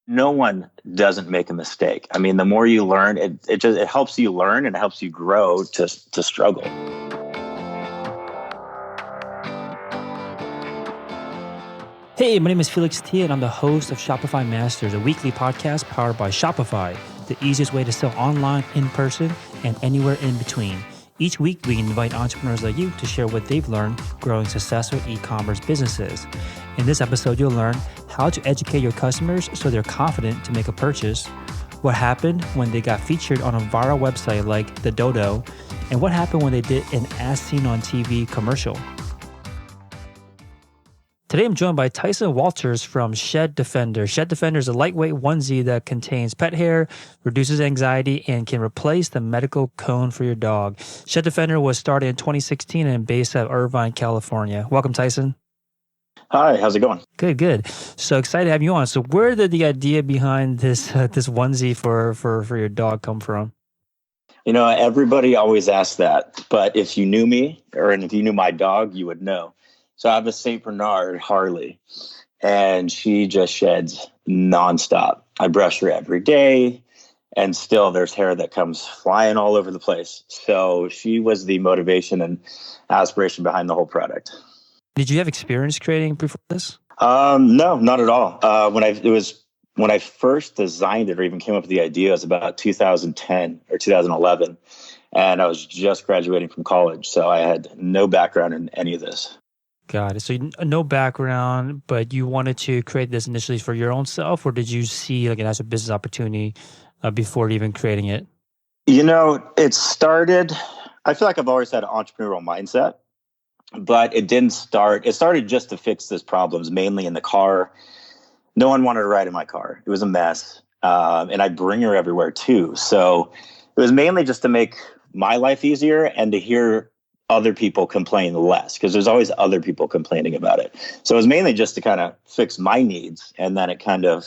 No one doesn't make a mistake. I mean, the more you learn, it helps you learn and it helps you grow to struggle. Hey, my name is Felix T, and I'm the host of Shopify Masters, a weekly podcast powered by Shopify, the easiest way to sell online, in person, and anywhere in between. Each week, we invite entrepreneurs like you to share what they've learned growing successful e-commerce businesses. In this episode, you'll learn how to educate your customers so they're confident to make a purchase, what happened when they got featured on a viral website like The Dodo, and what happened when they did an as seen on TV commercial. Today, I'm joined by Tyson Walters from Shed Defender. Shed Defender is a lightweight onesie that contains pet hair, reduces anxiety, and can replace the medical cone for your dog. Shed Defender was started in 2016 and based out of Irvine, California. Welcome, Tyson. Hi, how's it going? Good. So excited to have you on. So where did the idea behind this onesie for your dog come from? You know, everybody always asks that, but if you knew me and if you knew my dog, you would know. So I have a St. Bernard, Harley, and she just sheds nonstop. I brush her every day, and still there's hair that comes flying all over the place. So she was the motivation and aspiration behind the whole product. Did you have experience creating before this? No, not at all. When I first designed it or even came up with the idea, it was about 2010 or 2011, and I was just graduating from college, so I had no background in any of this. Got it. So no background, but you wanted to create this initially for your own self, or did you see it as a business opportunity before even creating it? You know, I feel like I've always had an entrepreneurial mindset, but it didn't start. It started just to fix these problems, mainly in the car. No one wanted to ride in my car. It was a mess. And I bring her everywhere too. So it was mainly just to make my life easier and to hear other people complain less, because there's always other people complaining about it. So it was mainly just to kind of fix my needs. And then it kind of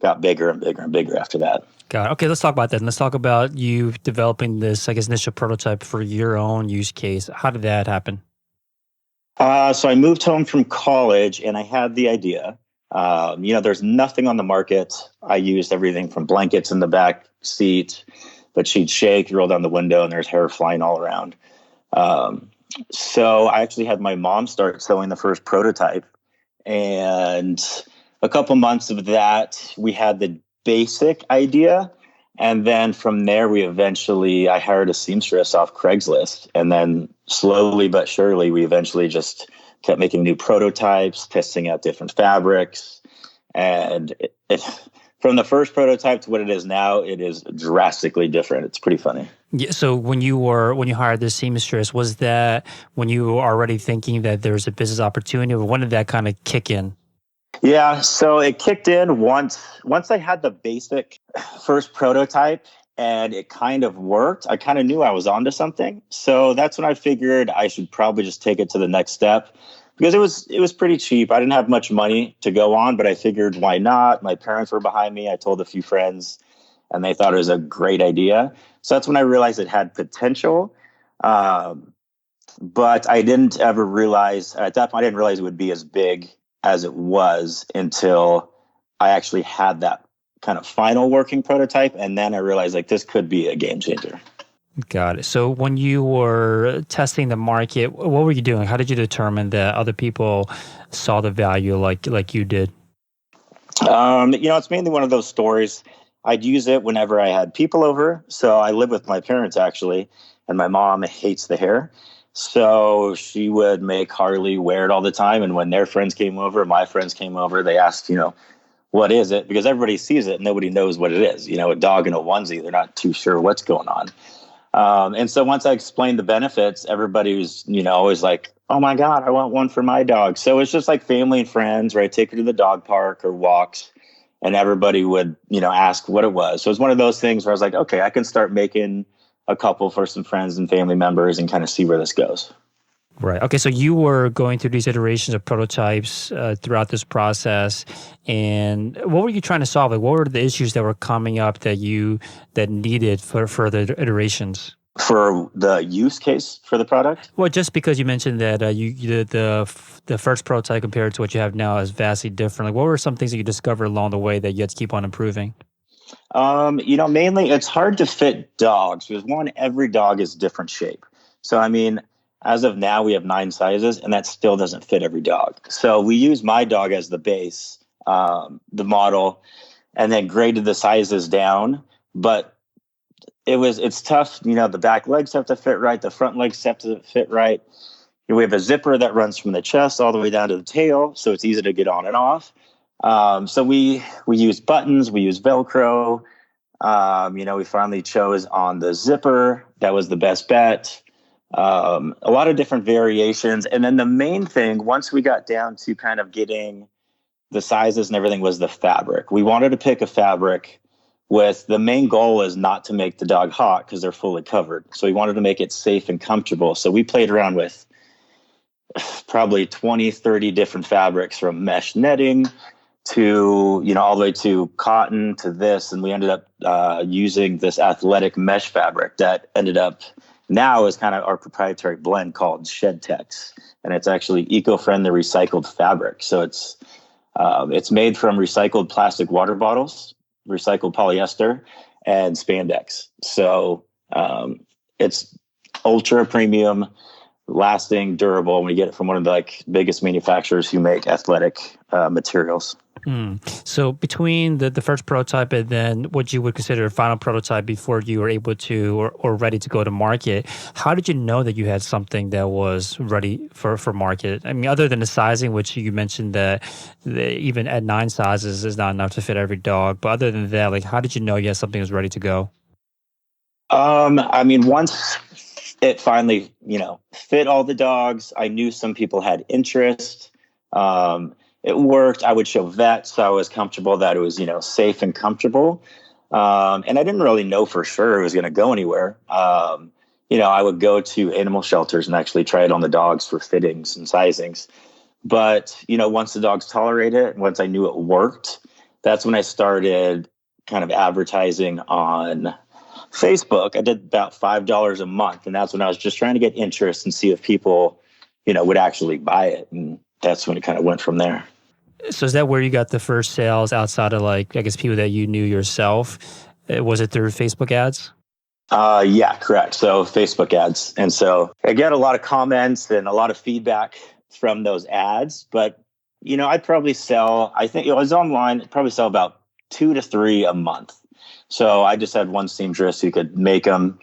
got bigger and bigger and bigger after that. Got it. Okay, let's talk about that. Let's talk about you developing this, initial prototype for your own use case. How did that happen? So I moved home from college and I had the idea. There's nothing on the market. I used everything from blankets in the back seat, but she'd shake, roll down the window, and there's hair flying all around. So I actually had my mom start sewing the first prototype, and a couple months of that, we had the basic idea. And then from there, I hired a seamstress off Craigslist. And then slowly but surely, we eventually just kept making new prototypes, testing out different fabrics. And from the first prototype to what it is now, it is drastically different. It's pretty funny. Yeah. So when you hired this seamstress, was that when you were already thinking that there was a business opportunity, or when did that kind of kick in? Yeah, so it kicked in once I had the basic first prototype and it kind of worked. I kind of knew I was onto something. So that's when I figured I should probably just take it to the next step, because it was pretty cheap. I didn't have much money to go on, but I figured, why not? My parents were behind me. I told a few friends and they thought it was a great idea. So that's when I realized it had potential. But I didn't ever realize, at that point, I didn't realize it would be as big as it was until I actually had that kind of final working prototype. And then I realized this could be a game changer. Got it. So when you were testing the market, what were you doing? How did you determine that other people saw the value like you did? It's mainly one of those stories. I'd use it whenever I had people over. So I live with my parents, actually, and my mom hates the hair. So she would make Harley wear it all the time. And when their friends came over, my friends came over, they asked, what is it? Because everybody sees it. Nobody knows what it is. A dog in a onesie, they're not too sure what's going on. And so once I explained the benefits, everybody was, always like, oh my God, I want one for my dog. So it's just like family and friends, right? Take her to the dog park or walks, and everybody would, ask what it was. So it's one of those things where I was like, okay, I can start making a couple for some friends and family members and kind of see where this goes. Right. Okay. So you were going through these iterations of prototypes throughout this process, and what were you trying to solve? What were the issues that were coming up that needed for further iterations? For the use case for the product? Well, just because you mentioned that the first prototype compared to what you have now is vastly different. Like, what were some things that you discovered along the way that you had to keep on improving? Mainly it's hard to fit dogs because one, every dog is different shape. So, I mean, as of now, we have 9 sizes and that still doesn't fit every dog. So we use my dog as the base, the model, and then graded the sizes down. But it's tough. The back legs have to fit right. The front legs have to fit right. We have a zipper that runs from the chest all the way down to the tail. So it's easy to get on and off. So we use buttons, we use Velcro. We finally chose on the zipper. That was the best bet. A lot of different variations. And then the main thing, once we got down to kind of getting the sizes and everything, was the fabric. We wanted to pick a fabric with the main goal is not to make the dog hot because they're fully covered. So we wanted to make it safe and comfortable. So we played around with probably 20, 30 different fabrics, from mesh netting to, all the way to cotton to this. And we ended up using this athletic mesh fabric that ended up now is kind of our proprietary blend called Shed Tex. And it's actually eco-friendly recycled fabric. So it's made from recycled plastic water bottles, recycled polyester, and spandex. So it's ultra premium, lasting, durable. And we get it from one of the biggest manufacturers who make athletic materials. So between the first prototype and then what you would consider a final prototype before you were able to or ready to go to market, how did you know that you had something that was ready for market? I mean, other than the sizing, which you mentioned that even at 9 sizes is not enough to fit every dog. But other than that, how did you know you had something that was ready to go? Once it finally, fit all the dogs, I knew some people had interest. It worked. I would show vets, so I was comfortable that it was, safe and comfortable. And I didn't really know for sure it was going to go anywhere. I would go to animal shelters and actually try it on the dogs for fittings and sizings. But, once the dogs tolerate it, once I knew it worked, that's when I started kind of advertising on Facebook. I did about $5 a month. And that's when I was just trying to get interest and see if people, would actually buy it. And that's when it kind of went from there. So is that where you got the first sales outside of people that you knew yourself? Was it through Facebook ads? Yeah, correct. So Facebook ads. And so I get a lot of comments and a lot of feedback from those ads, but I'd probably sell, I think it was online, I'd probably sell about 2 to 3 a month. So I just had one seamstress who could make them,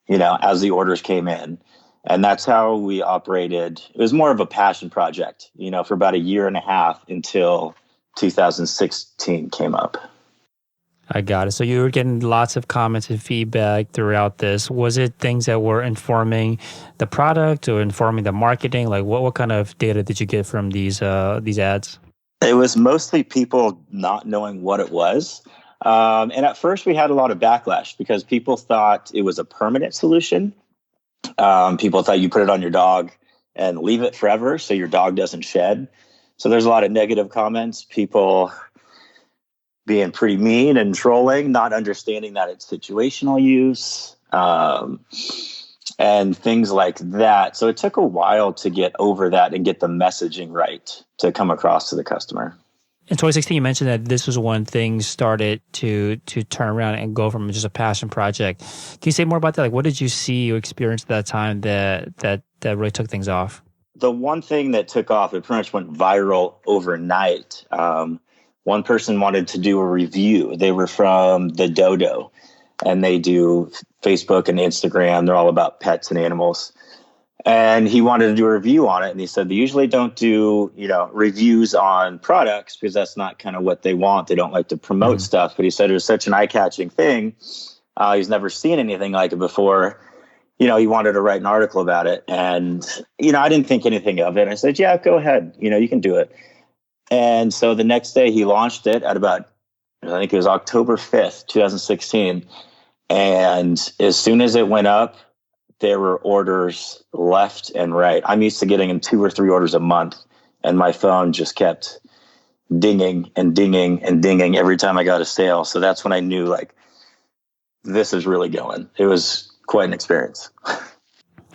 as the orders came in. And that's how we operated. It was more of a passion project, for about 1.5 years until 2016 came up. I got it. So you were getting lots of comments and feedback throughout this. Was it things that were informing the product or informing the marketing? What kind of data did you get from these ads? It was mostly people not knowing what it was. And at first we had a lot of backlash because people thought it was a permanent solution. People thought you put it on your dog and leave it forever so your dog doesn't shed. So there's a lot of negative comments, people being pretty mean and trolling, not understanding that it's situational use, and things like that. So it took a while to get over that and get the messaging right to come across to the customer. In 2016, you mentioned that this was when things started to turn around and go from just a passion project. Can you say more about that? What did you see or experience at that time that really took things off? The one thing that took off, it pretty much went viral overnight. One person wanted to do a review. They were from the Dodo, and they do Facebook and Instagram. They're all about pets and animals. And he wanted to do a review on it. And he said, they usually don't do, reviews on products because that's not kind of what they want. They don't like to promote stuff. But he said it was such an eye-catching thing. He's never seen anything like it before. He wanted to write an article about it. And, I didn't think anything of it. I said, yeah, go ahead. You can do it. And so the next day he launched it at about, I think it was October 5th, 2016. And as soon as it went up, there were orders left and right. I'm used to getting in 2 or 3 orders a month, and my phone just kept dinging and dinging and dinging every time I got a sale. So that's when I knew this is really going. It was quite an experience.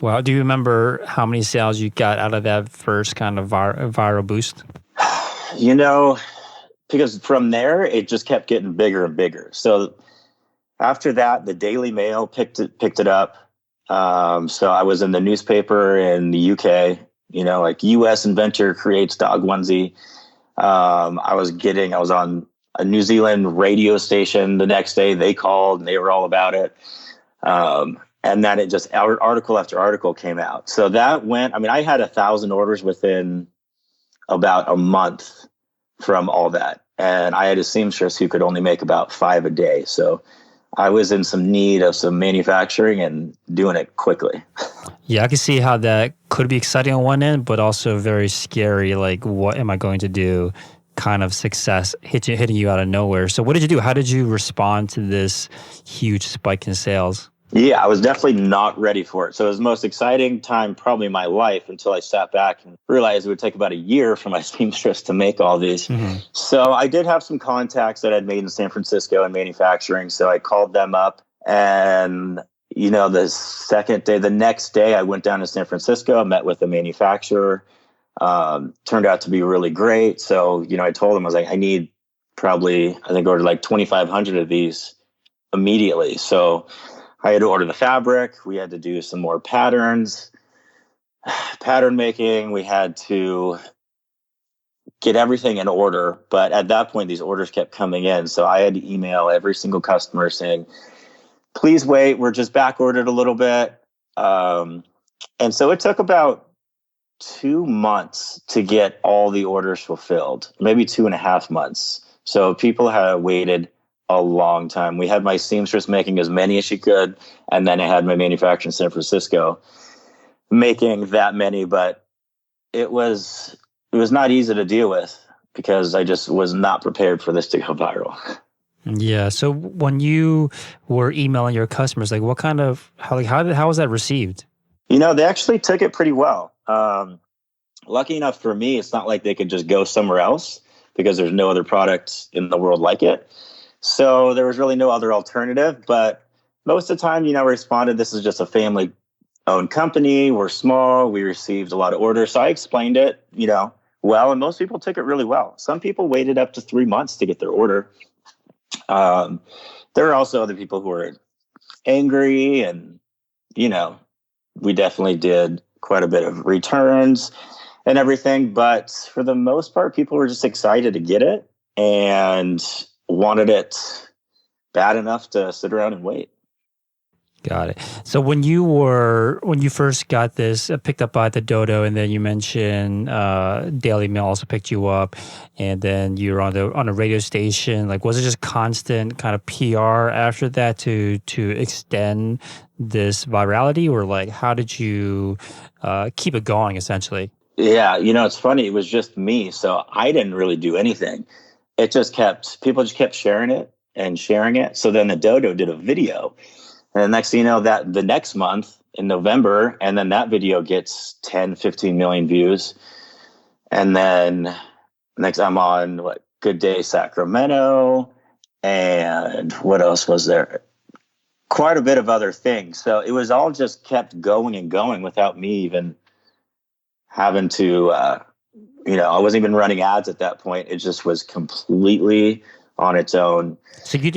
Well, do you remember how many sales you got out of that first kind of viral boost? Because from there, it just kept getting bigger and bigger. So after that, the Daily Mail picked it up. So I was in the newspaper in the UK, like US inventor creates dog onesie. I was on a New Zealand radio station the next day. They called and they were all about it. And then it just article after article came out. So that I had 1,000 orders within about a month from all that. And I had a seamstress who could only make about 5 a day. So I was in some need of some manufacturing and doing it quickly. Yeah, I can see how that could be exciting on one end, but also very scary. Like, what am I going to do? Kind of success hitting you out of nowhere. So what did you do? How did you respond to this huge spike in sales? Yeah, I was definitely not ready for it. So it was the most exciting time probably in my life until I sat back and realized it would take about a year for my seamstress to make all these. Mm-hmm. So I did have some contacts that I'd made in San Francisco in manufacturing. So I called them up and, the next day I went down to San Francisco, met with the manufacturer, turned out to be really great. So, I told him, I was like, I need probably, I think ordered like 2,500 of these immediately. So I had to order the fabric. We had to do some more pattern making. We had to get everything in order. But at that point, these orders kept coming in. So I had to email every single customer saying, please wait. We're just back ordered a little bit. And so it took about 2 months to get all the orders fulfilled, maybe 2.5 months. So people had waited a long time. We had my seamstress making as many as she could, and then I had my manufacturer in San Francisco making that many, but it was not easy to deal with because I just was not prepared for this to go viral. Yeah. So when you were emailing your customers, like what kind of how was that received? They actually took it pretty well. Lucky enough for me, it's not like they could just go somewhere else because there's no other product in the world like it. So there was really no other alternative, but most of the time, I responded, this is just a family-owned company. We're small. We received a lot of orders. So I explained it, well, and most people took it really well. Some people waited up to 3 months to get their order. There are also other people who were angry and, we definitely did quite a bit of returns and everything. But for the most part, people were just excited to get it and wanted it bad enough to sit around and wait. Got it. So when you first got this picked up by the Dodo, and then you mentioned Daily Mail also picked you up, and then you were on a radio station. Like, was it just constant kind of PR after that to extend this virality, or like how did you keep it going essentially? Yeah, it's funny. It was just me, so I didn't really do anything. People just kept sharing it. So then the Dodo did a video. And the next thing you know, that the next month in November, and then that video gets 10, 15 million views. And then next I'm on Good Day Sacramento. And what else was there? Quite a bit of other things. So it was all just kept going and going without me even having to, I wasn't even running ads at that point. It just was completely on its own. So you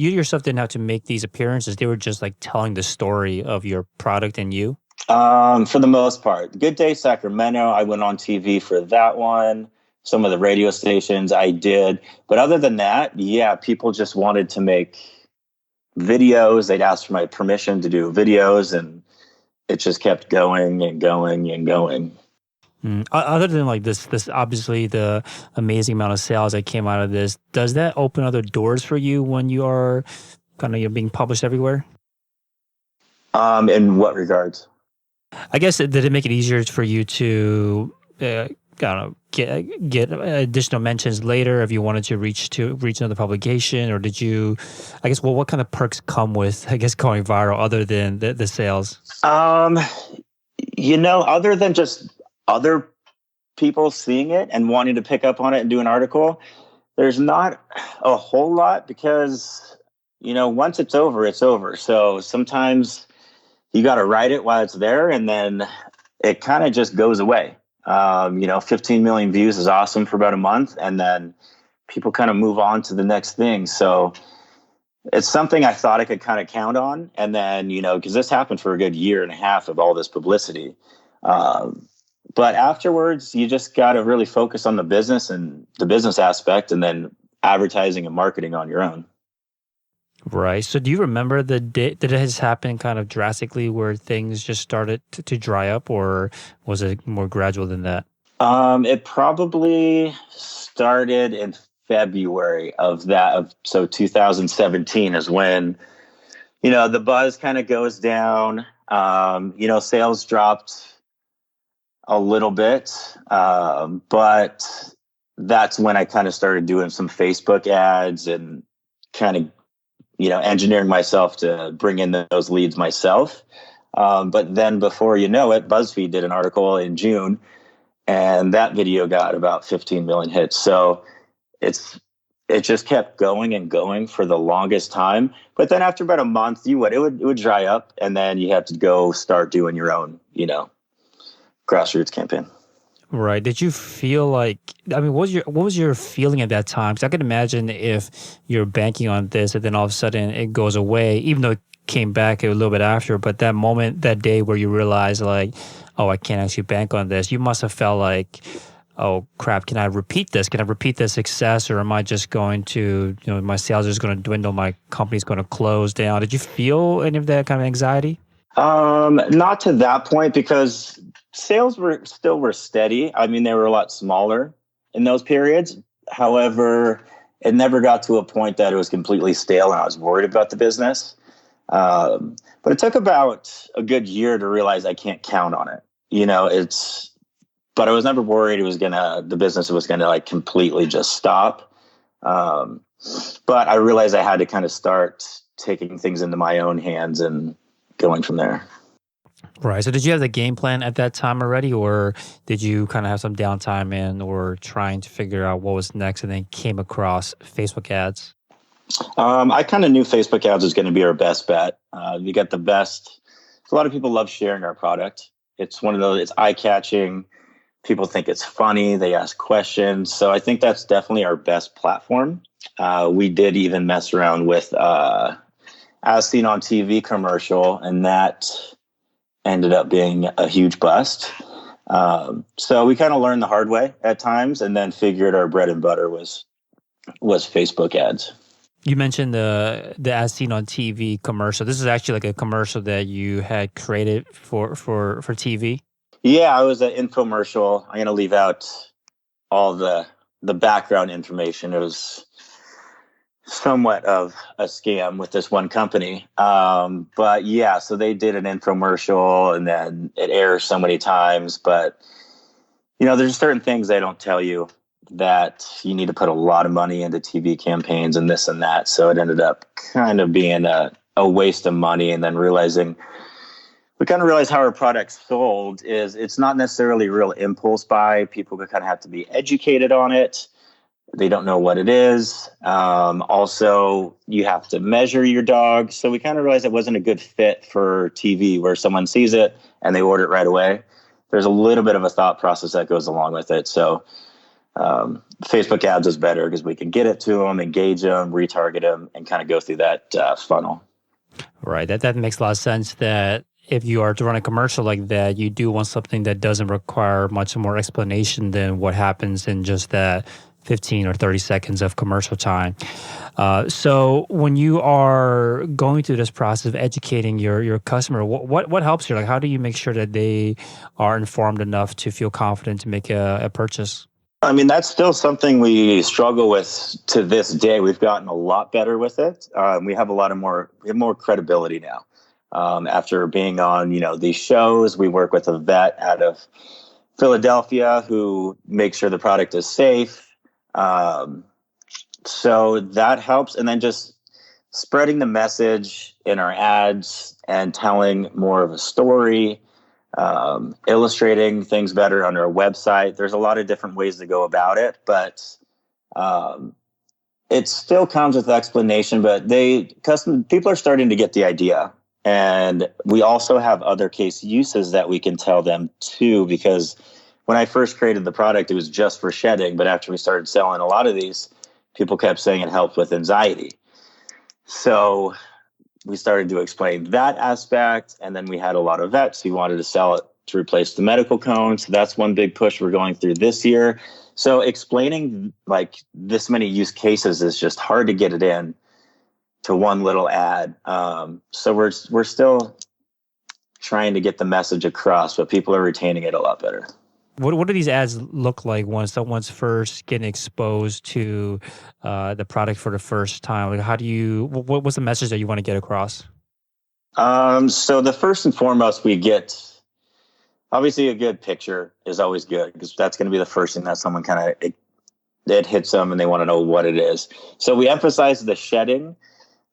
yourself didn't have to make these appearances. They were just like telling the story of your product and you? For the most part. Good Day Sacramento, I went on TV for that one. Some of the radio stations I did. But other than that, yeah, people just wanted to make videos. They'd ask for my permission to do videos, and it just kept going and going and going. Other than like this obviously the amazing amount of sales that came out of this, does that open other doors for you when you are kind of being published everywhere? In what regards? I guess did it make it easier for you to get additional mentions later if you wanted to reach another publication, or did you? I guess what kind of perks come with going viral other than the sales? Other than just other people seeing it and wanting to pick up on it and do an article, there's not a whole lot because, once it's over, it's over. So sometimes you got to write it while it's there, and then it kind of just goes away. 15 million views is awesome for about a month, and then people kind of move on to the next thing. So it's something I thought I could kind of count on. And then, because this happened for a good year and a half of all this publicity. But afterwards, you just got to really focus on the business and the business aspect, and then advertising and marketing on your own. Right. So do you remember the day that it has happened kind of drastically where things just started to dry up, or was it more gradual than that? It probably started in February so 2017 is when, the buzz kind of goes down. Sales dropped a little bit, but that's when I kind of started doing some Facebook ads and kind of, engineering myself to bring in those leads myself. But then before you know it, BuzzFeed did an article in June, and that video got about 15 million hits. So it just kept going and going for the longest time. But then after about a month, it would dry up, and then you have to go start doing your own, grassroots campaign. Right. Did you feel like, what was your feeling at that time? Because I could imagine if you're banking on this and then all of a sudden it goes away, even though it came back a little bit after, but that moment, that day where you realize like, oh, I can't actually bank on this, you must have felt like, oh crap, can I repeat this? Can I repeat this success? Or am I just going to, my sales is going to dwindle, my company's going to close down? Did you feel any of that kind of anxiety? Not to that point, because sales were steady. I mean, they were a lot smaller in those periods. However, it never got to a point that it was completely stale and I was worried about the business. But it took about a good year to realize I can't count on it. But I was never worried the business was gonna like completely just stop. But I realized I had to kind of start taking things into my own hands and going from there. Right. So did you have the game plan at that time already, or did you kind of have some downtime or trying to figure out what was next and then came across Facebook ads? I kind of knew Facebook ads was going to be our best bet. We got the best. A lot of people love sharing our product. It's one of those, it's eye-catching. People think it's funny. They ask questions. So I think that's definitely our best platform. We did even mess around with As Seen on TV commercial, and that ended up being a huge bust. So we kind of learned the hard way at times, and then figured our bread and butter was Facebook ads. You mentioned the As Seen on TV commercial. This is actually like a commercial that you had created for TV. Yeah, it was an infomercial. I'm going to leave out all the background information. It was somewhat of a scam with this one company. But yeah, so they did an infomercial, and then it airs so many times. But, there's certain things they don't tell you, that you need to put a lot of money into TV campaigns and this and that. So it ended up kind of being a waste of money. And then we kind of realized how our product's sold is it's not necessarily real impulse buy. People kind of have to be educated on it. They don't know what it is. Also, you have to measure your dog. So we kind of realized it wasn't a good fit for TV where someone sees it and they order it right away. There's a little bit of a thought process that goes along with it. So Facebook ads is better because we can get it to them, engage them, retarget them, and kind of go through that funnel. Right. That makes a lot of sense, that if you are to run a commercial like that, you do want something that doesn't require much more explanation than what happens in just that 15 or 30 seconds of commercial time. So when you are going through this process of educating your customer, what helps you? Like, how do you make sure that they are informed enough to feel confident to make a purchase? I mean, that's still something we struggle with to this day. We've gotten a lot better with it. We have more credibility now. After being on, these shows, we work with a vet out of Philadelphia who makes sure the product is safe. So that helps. And then just spreading the message in our ads and telling more of a story, illustrating things better on our website. There's a lot of different ways to go about it, but it still comes with explanation. But people are starting to get the idea And we also have other case uses that we can tell them too, because when I first created the product, it was just for shedding. But after we started selling a lot of these, people kept saying it helped with anxiety. So we started to explain that aspect. And then we had a lot of vets who wanted to sell it to replace the medical cone. So that's one big push we're going through this year. So explaining like this many use cases is just hard to get it in to one little ad. So we're still trying to get the message across, but people are retaining it a lot better. What do these ads look like when someone's first getting exposed to the product for the first time? Like, what's the message that you want to get across? So the first and foremost, we get, obviously a good picture is always good, because that's going to be the first thing that someone kind of, it hits them and they want to know what it is. So we emphasize the shedding.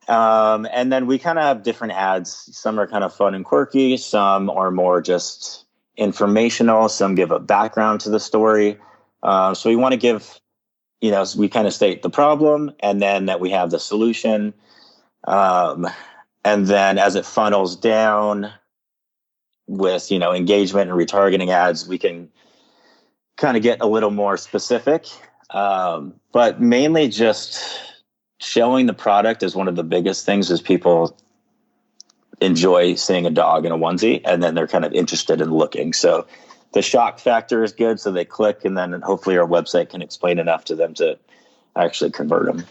And then we kind of have different ads. Some are kind of fun and quirky. Some are more just informational. Some give a background to the story. So we want to give, we kind of state the problem and then that we have the solution. And then as it funnels down with, engagement and retargeting ads, we can kind of get a little more specific. But mainly just showing the product is one of the biggest things, is people enjoy seeing a dog in a onesie and then they're kind of interested in looking. So the shock factor is good. So they click, and then hopefully our website can explain enough to them to actually convert them.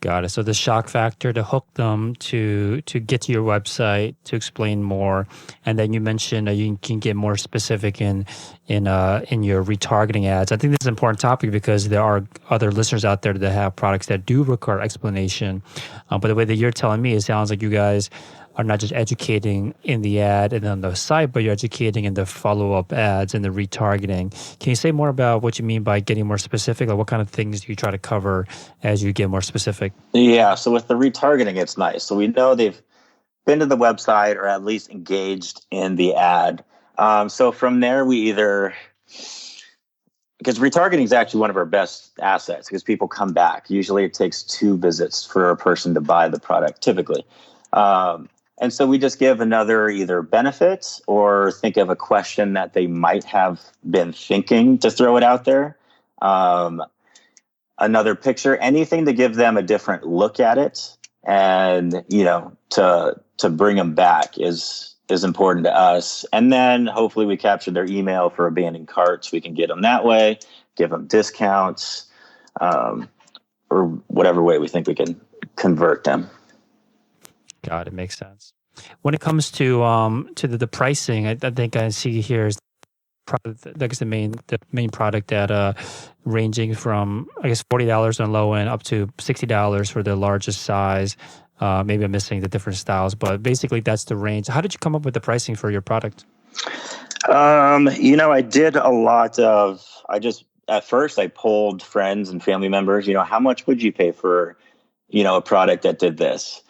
Got it. So the shock factor to hook them to get to your website to explain more, and then you mentioned you can get more specific in your retargeting ads. I think this is an important topic because there are other listeners out there that have products that do require explanation. But the way that you're telling me, it sounds like you guys are not just educating in the ad and on the site, but you're educating in the follow-up ads and the retargeting. Can you say more about what you mean by getting more specific? Like, what kind of things do you try to cover as you get more specific? Yeah, so with the retargeting, it's nice. So we know they've been to the website or at least engaged in the ad. So from there, we either, because retargeting is actually one of our best assets because people come back. Usually it takes 2 visits for a person to buy the product, typically. And so we just give another either benefit or think of a question that they might have been thinking to throw it out there. Another picture, anything to give them a different look at it, and to bring them back is important to us. And then hopefully we capture their email for abandoned carts. We can get them that way, give them discounts, or whatever way we think we can convert them. God, it makes sense. When it comes to the pricing, I think I see here is the main product that ranging from $40 on low end up to $60 for the largest size. Maybe I'm missing the different styles, but basically that's the range. How did you come up with the pricing for your product? I did a lot of. At first I polled friends and family members. How much would you pay for, a product that did this?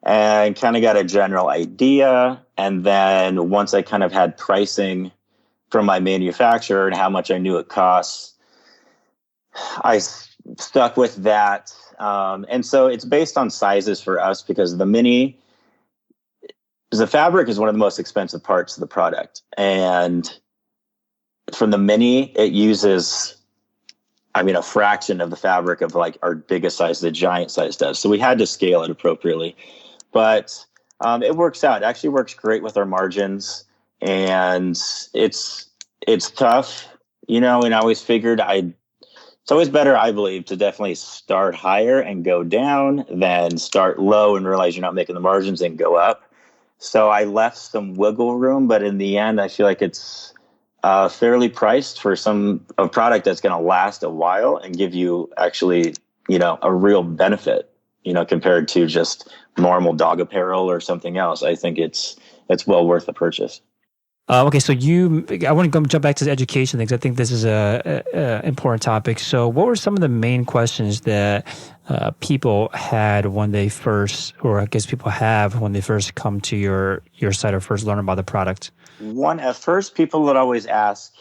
And kind of got a general idea. And then once I kind of had pricing from my manufacturer and how much I knew it costs, I stuck with that. And so it's based on sizes for us, because the fabric is one of the most expensive parts of the product. And from the mini, it uses, a fraction of the fabric of like our biggest size, the giant size does. So we had to scale it appropriately. But it works out. It actually works great with our margins, and it's tough, and I always figured it's always better, I believe, to definitely start higher and go down than start low and realize you're not making the margins and go up. So I left some wiggle room, but in the end, I feel like it's fairly priced for a product that's going to last a while and give you actually, a real benefit, compared to just normal dog apparel or something else. I think it's well worth the purchase. Okay, so I want to jump back to the education things. I think this is a important topic. So what were some of the main questions that people had when they first, or I guess people have when they first come to your site or first learn about the product? At first, people would always ask,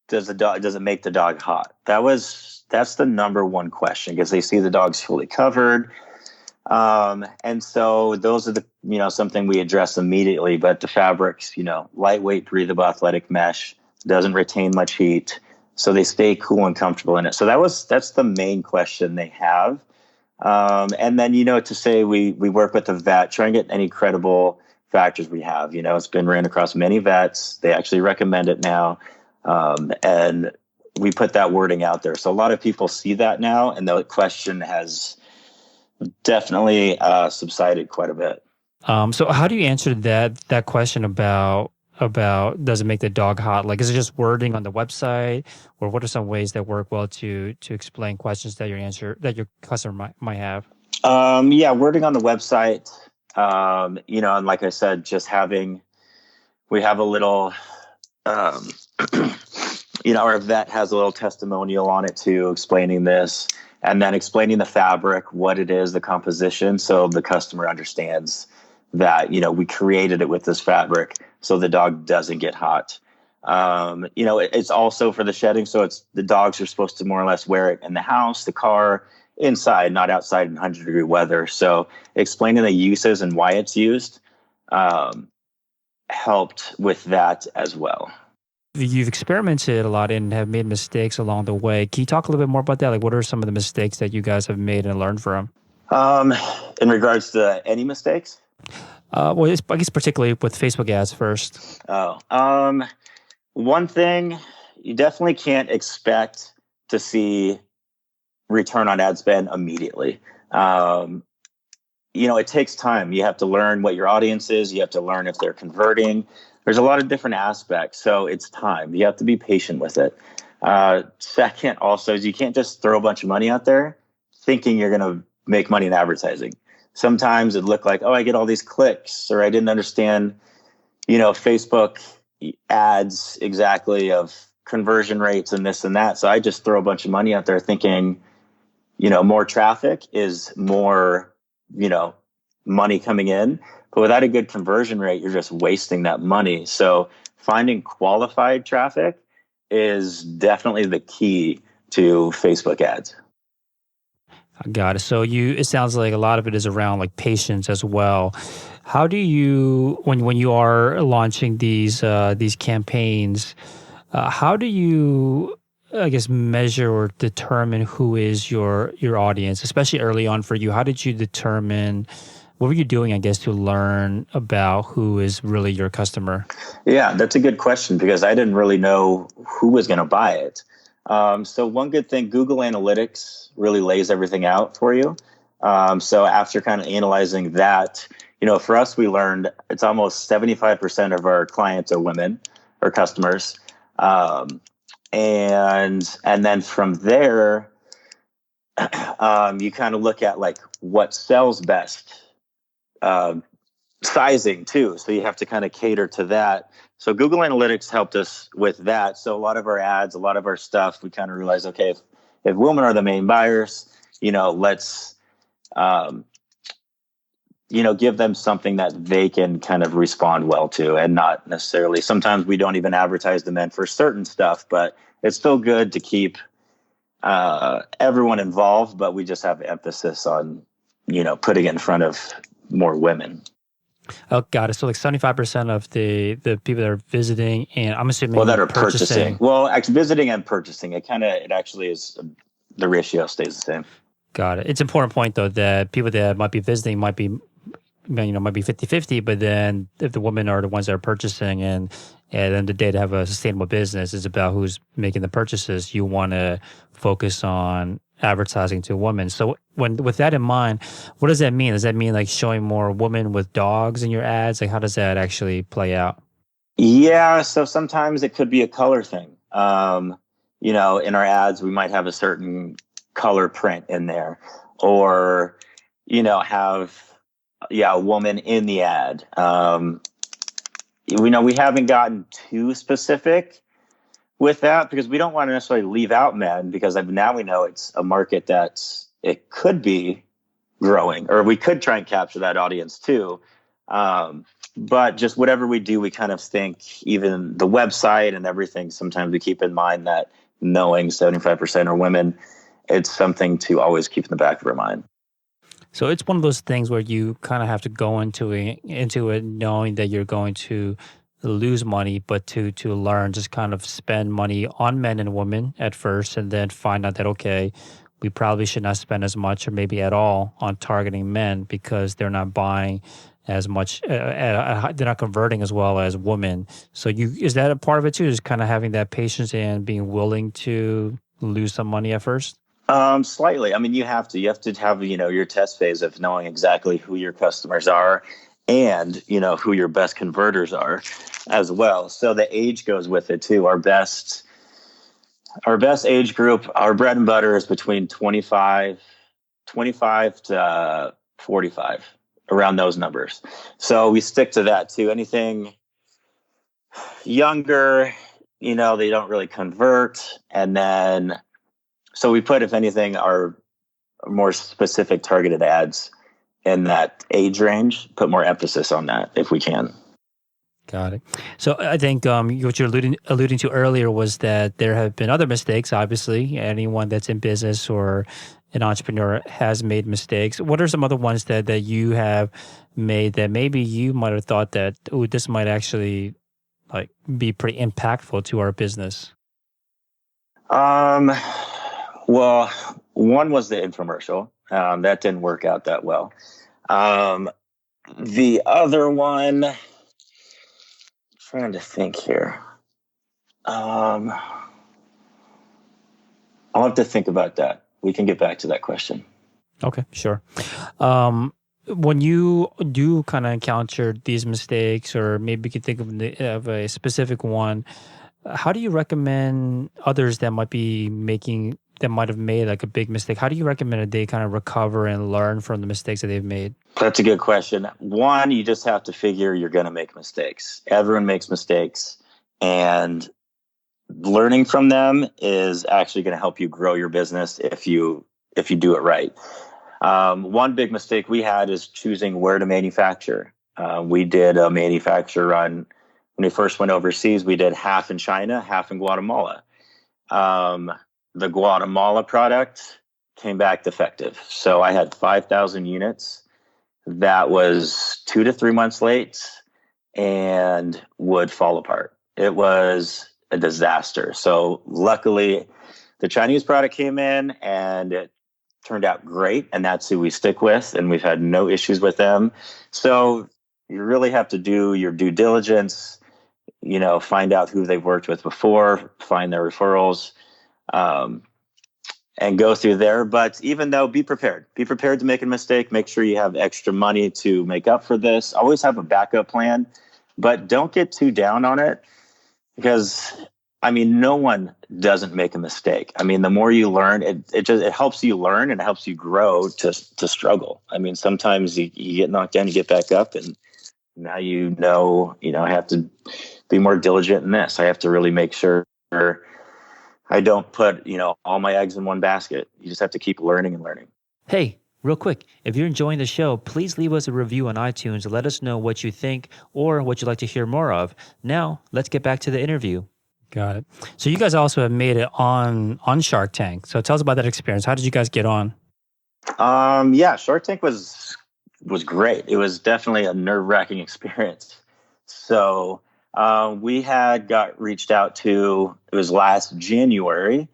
does it make the dog hot? That's the number one question, because they see the dog's fully covered. And so those are something we address immediately, but the fabrics, lightweight, breathable, athletic mesh, doesn't retain much heat. So they stay cool and comfortable in it. So that's the main question they have. And then, to say we work with a vet, try and get any credible factors we have. It's been ran across many vets. They actually recommend it now. And we put that wording out there. So a lot of people see that now, and the question has definitely subsided quite a bit. So how do you answer that question about does it make the dog hot? Like, is it just wording on the website, or what are some ways that work well to explain questions that your customer might have? Wording on the website, and like I said, we have a little, our vet has a little testimonial on it too, explaining this, and then explaining the fabric, what it is, the composition, so the customer understands that, we created it with this fabric so the dog doesn't get hot. It's also for the shedding. So the dogs are supposed to more or less wear it in the house, the car, inside, not outside in 100-degree weather. So explaining the uses and why it's used helped with that as well. You've experimented a lot and have made mistakes along the way. Can you talk a little bit more about that? Like, what are some of the mistakes that you guys have made and learned from? In regards to any mistakes? I guess particularly with Facebook ads first. One thing, you definitely can't expect to see return on ad spend immediately. It takes time. You have to learn what your audience is. You have to learn if they're converting. There's a lot of different aspects. So it's time. You have to be patient with it. Second, also, is you can't just throw a bunch of money out there thinking you're going to make money in advertising. Sometimes it looked like, I get all these clicks, or I didn't understand, Facebook ads exactly of conversion rates and this and that. So I just throw a bunch of money out there thinking, more traffic is more, money coming in. But without a good conversion rate, you're just wasting that money. So finding qualified traffic is definitely the key to Facebook ads. I got it. So it sounds like a lot of it is around like patience as well. How do you, when you are launching these campaigns, how do you, I guess, measure or determine who is your audience, especially early on for you? How did you determine, what were you doing, I guess, to learn about who is really your customer? Yeah, that's a good question, because I didn't really know who was going to buy it. So one good thing, Google Analytics really lays everything out for you. So after kind of analyzing that, for us, we learned it's almost 75% of our clients are women or customers. And then from there, you kind of look at like what sells best, sizing too. So you have to kind of cater to that. So Google Analytics helped us with that. So a lot of our ads, a lot of our stuff, we kind of realized, okay, if women are the main buyers, let's, give them something that they can kind of respond well to, and not necessarily, sometimes we don't even advertise the men for certain stuff, but it's still good to keep everyone involved, but we just have emphasis on, putting it in front of more women. Oh, got it. So like 75% of the people that are visiting, and I'm assuming that are purchasing. Well, actually visiting and purchasing, it actually is, the ratio stays the same. Got it. It's an important point though, that people that might be visiting might be 50-50, but then if the women are the ones that are purchasing, and at the end of the day to have a sustainable business is about who's making the purchases, you want to focus on advertising to women. So with that in mind, what does that mean? Does that mean like showing more women with dogs in your ads? Like, how does that actually play out? Yeah, so sometimes it could be a color thing. In our ads, we might have a certain color print in there, or, have, a woman in the ad. We haven't gotten too specific with that, because we don't want to necessarily leave out men, because now we know it's a market it could be growing, or we could try and capture that audience too. But just whatever we do, we kind of think, even the website and everything, sometimes we keep in mind that knowing 75% are women, it's something to always keep in the back of our mind. So it's one of those things where you kind of have to go into it knowing that you're going to lose money, but to learn, just kind of spend money on men and women at first, and then find out that, okay, we probably should not spend as much or maybe at all on targeting men because they're not buying as much, they're not converting as well as women. So is that a part of it too? Just kind of having that patience and being willing to lose some money at first? Slightly. I mean, you have to have, your test phase of knowing exactly who your customers are and, who your best converters are as well. So the age goes with it too. Our best age group, our bread and butter is between 25 to 45, around those numbers. So we stick to that too. Anything younger, they don't really convert. And then, so we put, if anything, our more specific targeted ads in that age range, put more emphasis on that if we can. Got it. So I think what you're alluding to earlier was that there have been other mistakes. Obviously, anyone that's in business or an entrepreneur has made mistakes. What are some other ones that you have made that maybe you might have thought that, oh, this might actually like be pretty impactful to our business? Well, one was the infomercial. That didn't work out that well. The other one, trying to think here. I'll have to think about that. We can get back to that question. Okay, sure. When you do kind of encounter these mistakes, or maybe you can think of a specific one, how do you recommend others that might have made like a big mistake? How do you recommend that they kind of recover and learn from the mistakes that they've made? That's a good question. One, you just have to figure you're going to make mistakes. Everyone makes mistakes, and learning from them is actually going to help you grow your business if you do it right. One big mistake we had is choosing where to manufacture. We did a manufacture run when we first went overseas. We did half in China, half in Guatemala. The Guatemala product came back defective. So I had 5,000 units. That was 2 to 3 months late and would fall apart. It was a disaster. So luckily the Chinese product came in and it turned out great. And that's who we stick with. And we've had no issues with them. So you really have to do your due diligence, find out who they've worked with before, find their referrals, and go through there. But even though, be prepared to make a mistake. Make sure you have extra money to make up for this. Always have a backup plan, but don't get too down on it, because no one doesn't make a mistake. The more you learn, it helps you learn, and it helps you grow to struggle. Sometimes you get knocked down, you get back up, and now I have to be more diligent in this. I have to really make sure I don't put, all my eggs in one basket. You just have to keep learning and learning. Hey, real quick, if you're enjoying the show, please leave us a review on iTunes and let us know what you think or what you'd like to hear more of. Now, let's get back to the interview. Got it. So you guys also have made it on Shark Tank. So tell us about that experience. How did you guys get on? Yeah, Shark Tank was great. It was definitely a nerve-wracking experience. So we had got reached out to, it was last January.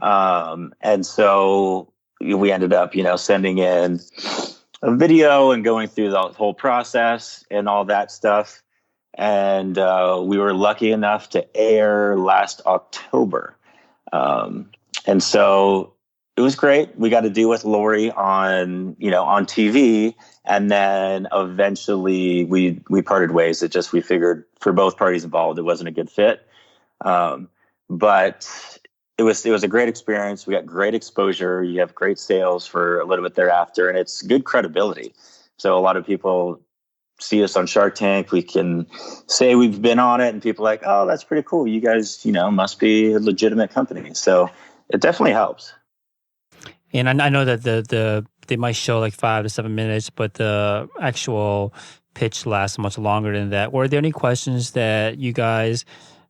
And so we ended up, sending in a video and going through the whole process and all that stuff. And we were lucky enough to air last October. And so it was great. We got to deal with Lori on TV. And then eventually we parted ways. We figured for both parties involved, it wasn't a good fit. But it was a great experience. We got great exposure. You have great sales for a little bit thereafter, and it's good credibility. So a lot of people see us on Shark Tank. We can say we've been on it, and people are like, oh, that's pretty cool. You guys, must be a legitimate company. So it definitely helps. And I know that they might show like 5 to 7 minutes, but the actual pitch lasts much longer than that. Were there any questions that you guys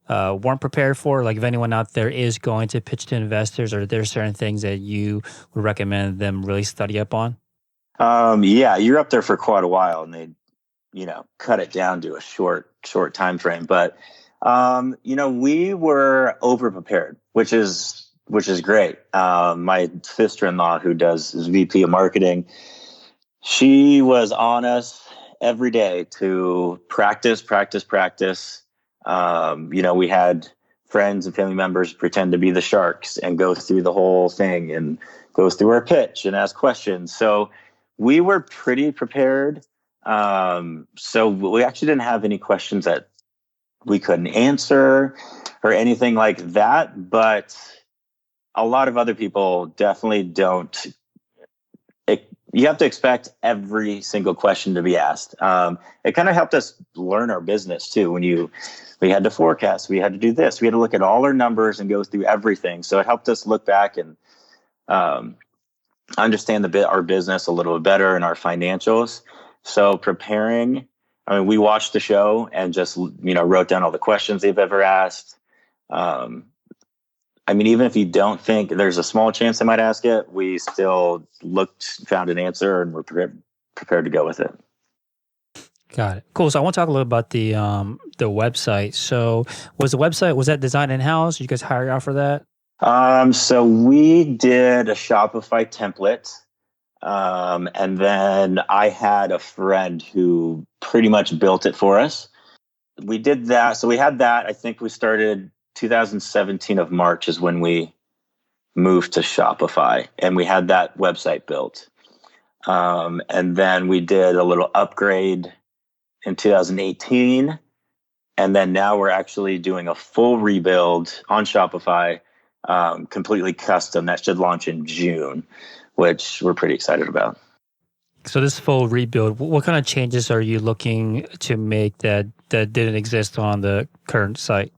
weren't prepared for? Like if anyone out there is going to pitch to investors, or are there certain things that you would recommend them really study up on? Yeah, you're up there for quite a while, and they, cut it down to a short time frame. But we were over prepared, which is great. My sister-in-law, who is VP of marketing, she was on us every day to practice, practice, practice. We had friends and family members pretend to be the sharks and go through the whole thing and go through our pitch and ask questions. So we were pretty prepared. So we actually didn't have any questions that we couldn't answer or anything like that. But a lot of other people definitely don't. You have to expect every single question to be asked. It kind of helped us learn our business too. We had to forecast, we had to do this, we had to look at all our numbers and go through everything. So it helped us look back and understand our business a little bit better and our financials. So preparing, we watched the show and just, wrote down all the questions they've ever asked. Even if you don't think there's a small chance they might ask it, we still found an answer, and we're prepared to go with it. Got it. Cool. So I want to talk a little about the website. So was that designed in-house? Did you guys hire out for that? So we did a Shopify template. And then I had a friend who pretty much built it for us. We did that. So we had that. I think we started 2017 of March is when we moved to Shopify, and we had that website built. And then we did a little upgrade in 2018. And then now we're actually doing a full rebuild on Shopify, completely custom. That should launch in June, which we're pretty excited about. So this full rebuild, what kind of changes are you looking to make that didn't exist on the current site?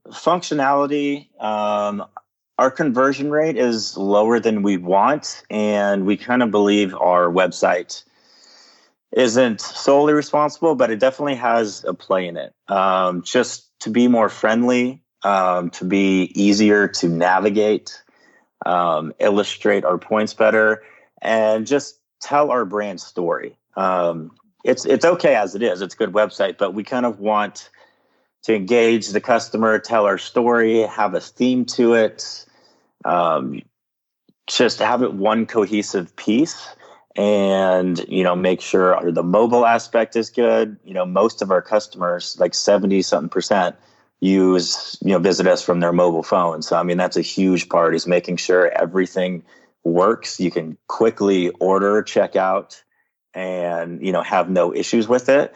Functionality. Our conversion rate is lower than we want, and we kind of believe our website isn't solely responsible, but it definitely has a play in it. Just to be more friendly, to be easier to navigate, illustrate our points better, and just tell our brand story. It's okay as it is. It's a good website, but we kind of want to engage the customer, tell our story, have a theme to it, just have it one cohesive piece, and make sure the mobile aspect is good. Most of our customers, like 70-something%, visit us from their mobile phone. So that's a huge part, is making sure everything works. You can quickly order, check out, and have no issues with it.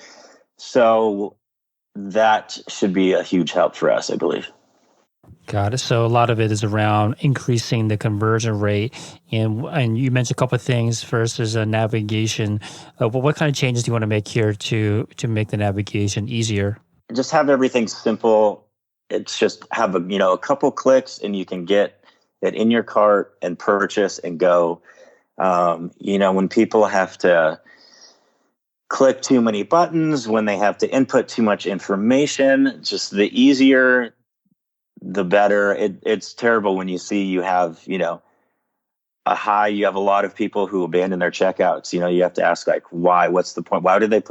So that should be a huge help for us, I believe. Got it. So a lot of it is around increasing the conversion rate, and you mentioned a couple of things. First is a navigation. What kind of changes do you want to make here to make the navigation easier? Just have everything simple. It's just have a couple clicks, and you can get it in your cart and purchase and go. When people have to click too many buttons, when they have to input too much information, just the easier, the better. It's terrible when you see you have, you have a lot of people who abandon their checkouts. You have to ask, like, why? What's the point? Why did they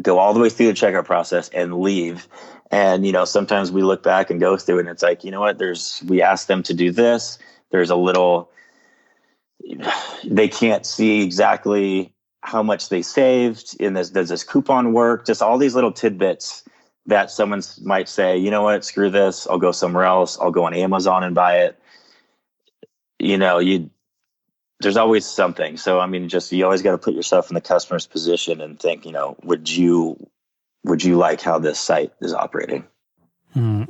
go all the way through the checkout process and leave? And, sometimes we look back and go through it, and it's like, we asked them to do this. There's a little, they can't see exactly how much they saved in this. Does this coupon work? Just all these little tidbits that someone might say, screw this. I'll go somewhere else. I'll go on Amazon and buy it. There's always something. So, you always got to put yourself in the customer's position and think, would you like how this site is operating?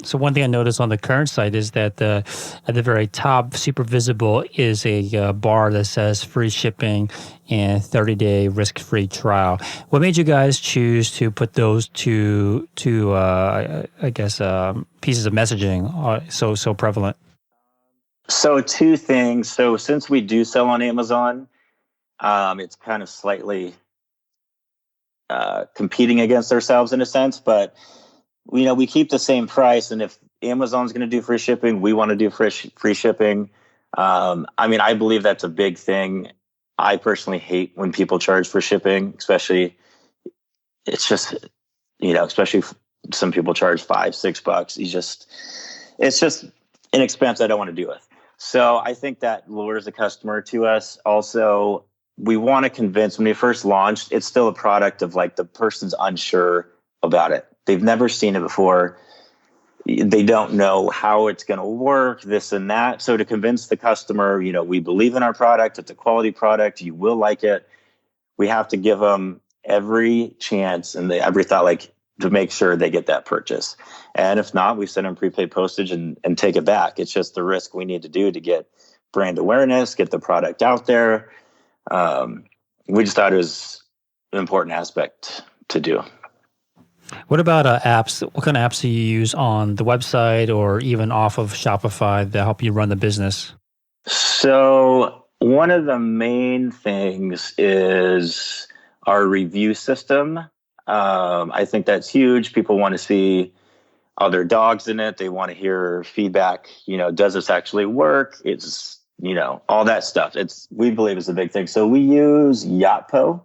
So one thing I noticed on the current site is that at the very top, super visible, is a bar that says free shipping and 30-day risk-free trial. What made you guys choose to put those two pieces of messaging so prevalent? So two things. So since we do sell on Amazon, it's kind of slightly competing against ourselves in a sense, but we keep the same price, and if Amazon's going to do free shipping, we want to do free shipping. I believe that's a big thing I personally hate when people charge for shipping, especially it's just, especially if some people charge $5-6. It's just an expense I don't want to deal with. So I think that lures the customer to us. Also, we want to convince, when we first launched, it's still a product of like the person's unsure about it. They've never seen it before. They don't know how it's going to work, this and that. So to convince the customer, we believe in our product. It's a quality product. You will like it. We have to give them every chance and every thought, like, to make sure they get that purchase. And if not, we send them prepaid postage and take it back. It's just the risk we need to do to get brand awareness, get the product out there. We just thought it was an important aspect to do. What about apps? What kind of apps do you use on the website or even off of Shopify that help you run the business? So one of the main things is our review system. I think that's huge. People want to see other dogs in it. They want to hear feedback. Does this actually work? It's, all that stuff. We believe is a big thing. So we use Yotpo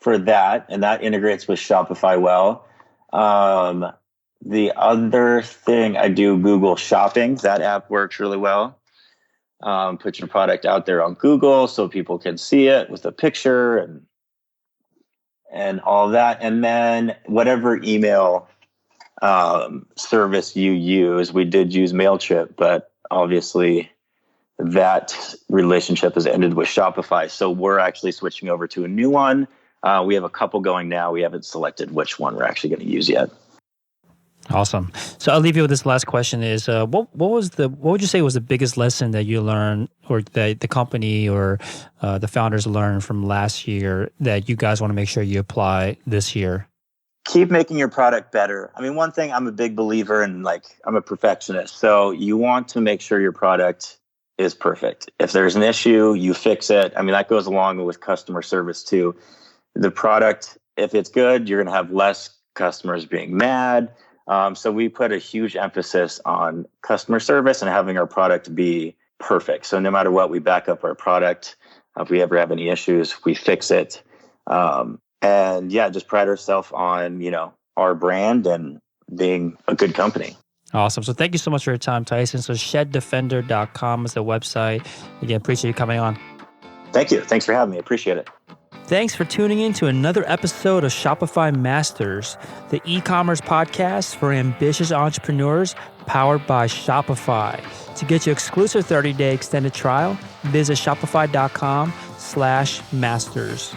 for that, and that integrates with Shopify well. The other thing I do, Google Shopping. That app works really well. Put your product out there on Google so people can see it with a picture and all that. And then whatever email service you use, we did use MailChimp, but obviously that relationship has ended with Shopify. So we're actually switching over to a new one. We have a couple going now. We haven't selected which one we're actually going to use yet. Awesome. So I'll leave you with this last question: is what would you say was the biggest lesson that you learned, or that the company or the founders learned from last year that you guys want to make sure you apply this year? Keep making your product better. I mean, one thing, I'm a big believer in, I'm a perfectionist. So you want to make sure your product is perfect. If there's an issue, you fix it. I mean, that goes along with customer service too. The product, if it's good, you're going to have less customers being mad. So we put a huge emphasis on customer service and having our product be perfect. So no matter what, we back up our product. If we ever have any issues, we fix it. Just pride ourselves on, our brand and being a good company. Awesome. So thank you so much for your time, Tyson. So sheddefender.com is the website. Again, appreciate you coming on. Thank you. Thanks for having me. Appreciate it. Thanks for tuning in to another episode of Shopify Masters, the e-commerce podcast for ambitious entrepreneurs powered by Shopify. To get your exclusive 30-day extended trial, visit shopify.com/masters.